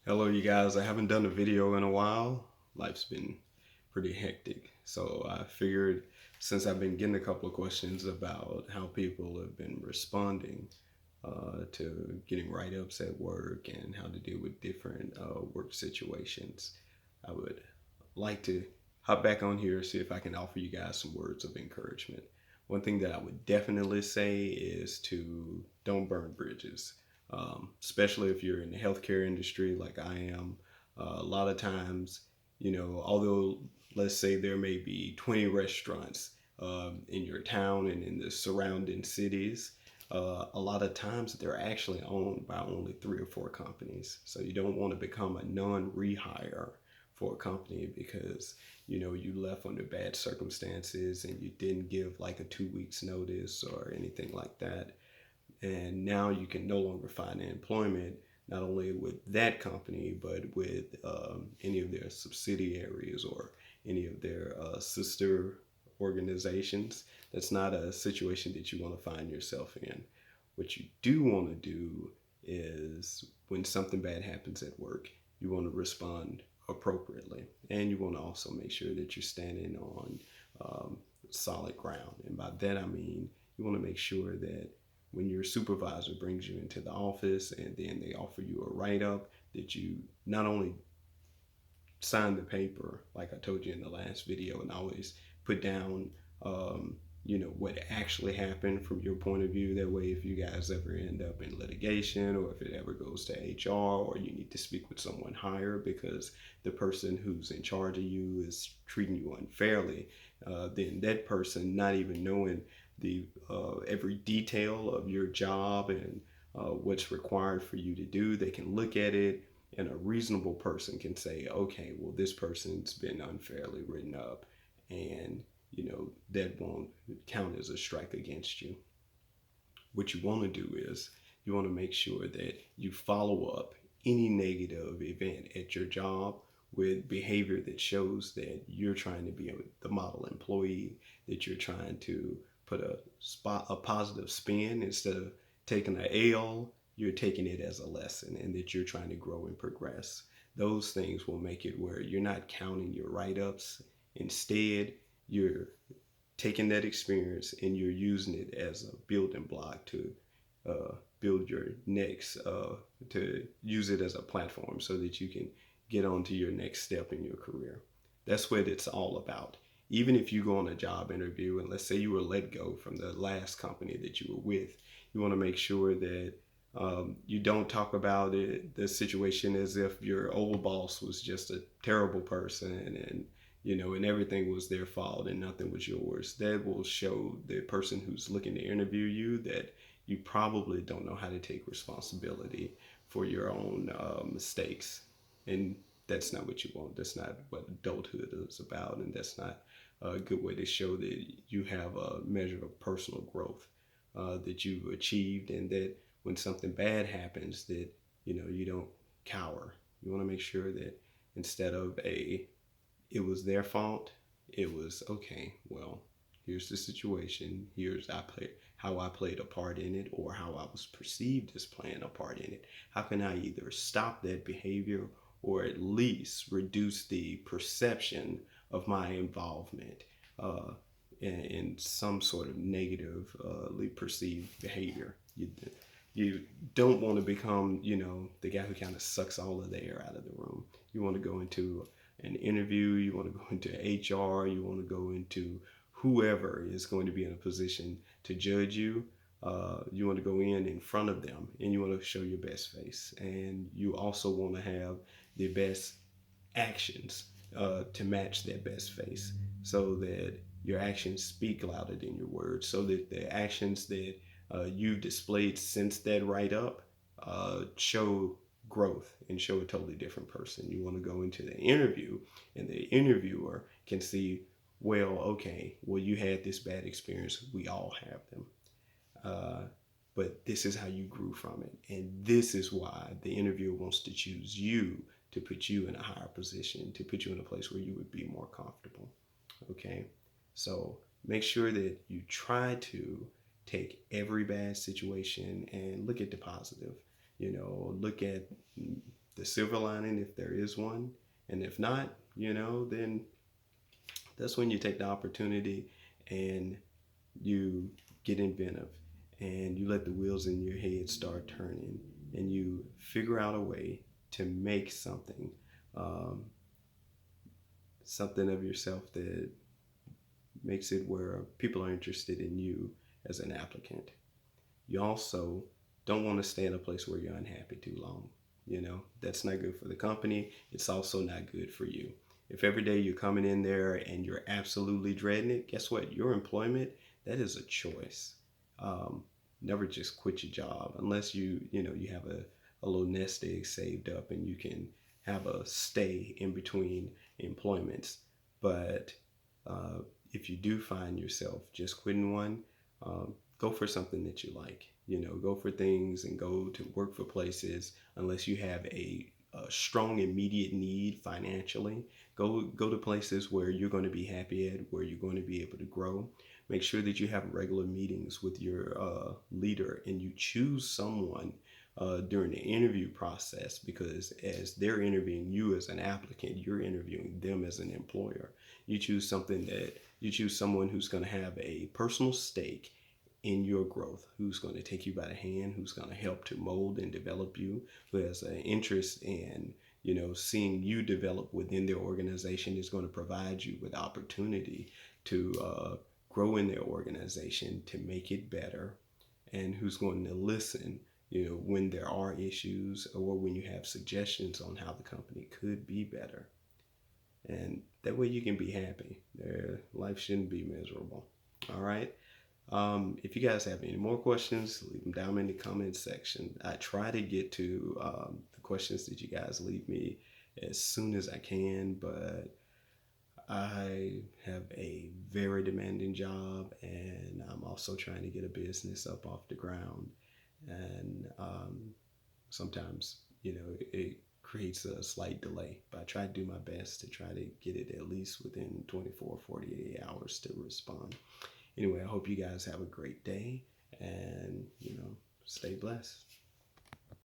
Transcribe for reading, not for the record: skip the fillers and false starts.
Hello, you guys. I haven't done a video in a while. Life's been pretty hectic. So I figured since I've been getting a couple of questions about how people have been responding to getting write ups at work and how to deal with different work situations, I would like to hop back on here, see if I can offer you guys some words of encouragement. One thing that I would definitely say is to don't burn bridges, especially if you're in the healthcare industry like I am. A lot of times, although let's say there may be 20 restaurants in your town and in the surrounding cities, a lot of times they're actually owned by only three or four companies. So you don't want to become a non-rehire for a company because you left under bad circumstances and you didn't give like a 2 weeks notice or anything like that, and now you can no longer find employment not only with that company but with any of their subsidiaries or any of their sister organizations. That's not a situation that you want to find yourself in. What you do want to do is when something bad happens at work, you want to respond appropriately, and you want to also make sure that you're standing on solid ground. And by that I mean you want to make sure that when your supervisor brings you into the office and then they offer you a write up, that you not only sign the paper like I told you in the last video, and always put down what actually happened from your point of view. That way, if you guys ever end up in litigation or if it ever goes to HR or you need to speak with someone higher because the person who's in charge of you is treating you unfairly, then that person, not even knowing the every detail of your job and what's required for you to do, they can look at it, and a reasonable person can say, okay, well, this person's been unfairly written up, and that won't count as a strike against you. What you want to do is you want to make sure that you follow up any negative event at your job with behavior that shows that you're trying to be the model employee, that you're trying to put a positive spin instead of taking an L, you're taking it as a lesson, and that you're trying to grow and progress. Those things will make it where you're not counting your write-ups. Instead, you're taking that experience and you're using it as a building block to build your next, to use it as a platform so that you can get on to your next step in your career. That's what it's all about. Even if you go on a job interview and let's say you were let go from the last company that you were with, you want to make sure that you don't talk about the situation as if your old boss was just a terrible person and everything was their fault and nothing was yours. That will show the person who's looking to interview you that you probably don't know how to take responsibility for your own mistakes. And that's not what you want. That's not what adulthood is about. And that's not a good way to show that you have a measure of personal growth that you've achieved, and that when something bad happens that you don't cower. You want to make sure that instead of it was their fault, it was okay, well, here's the situation, here's how I played a part in it, or how I was perceived as playing a part in it. How can I either stop that behavior or at least reduce the perception of my involvement in some sort of negatively perceived behavior? You don't want to become, the guy who kind of sucks all of the air out of the room. You want to go into an interview, you want to go into HR, you want to go into whoever is going to be in a position to judge you. You want to go in front of them and you want to show your best face. And you also want to have the best actions to match that best face so that your actions speak louder than your words, so that the actions that you've displayed since that write up show growth and show a totally different person. You want to go into the interview and the interviewer can see, well, okay, well, you had this bad experience. We all have them. Uh, but this is how you grew from it. And this is why the interviewer wants to choose you to put you in a higher position, to put you in a place where you would be more comfortable. Okay? So make sure that you try to take every bad situation and look at the positive. Look at the silver lining, if there is one. And if not, then that's when you take the opportunity and you get inventive and you let the wheels in your head start turning and you figure out a way to make um, something of yourself that makes it where people are interested in you as an applicant. You also don't want to stay in a place where you're unhappy too long. That's not good for the company. It's also not good for you. If every day you're coming in there and you're absolutely dreading it, guess what? Your employment, that is a choice. Um, Never just quit your job unless you have a little nest egg saved up and you can have a stay in between employments. But uh, if you do find yourself just quitting one, go for something that you like. Go for things and go to work for places unless you have a strong immediate need financially. Go to places where you're going to be happy at, where you're going to be able to grow. Make sure that you have regular meetings with your leader and you choose someone during the interview process, because as they're interviewing you as an applicant, you're interviewing them as an employer. You choose someone who's going to have a personal stake in your growth, who's going to take you by the hand, who's going to help to mold and develop you, who has an interest in seeing you develop within their organization, is going to provide you with opportunity to grow in their organization to make it better, and who's going to listen when there are issues or when you have suggestions on how the company could be better. And that way you can be happy. Life shouldn't be miserable. All right. If you guys have any more questions, leave them down in the comments section. I try to get to the questions that you guys leave me as soon as I can, but I have a very demanding job and I'm also trying to get a business up off the ground. And sometimes, it creates a slight delay, but I try to do my best to try to get it at least within 24, 48 hours to respond. Anyway, I hope you guys have a great day and, stay blessed.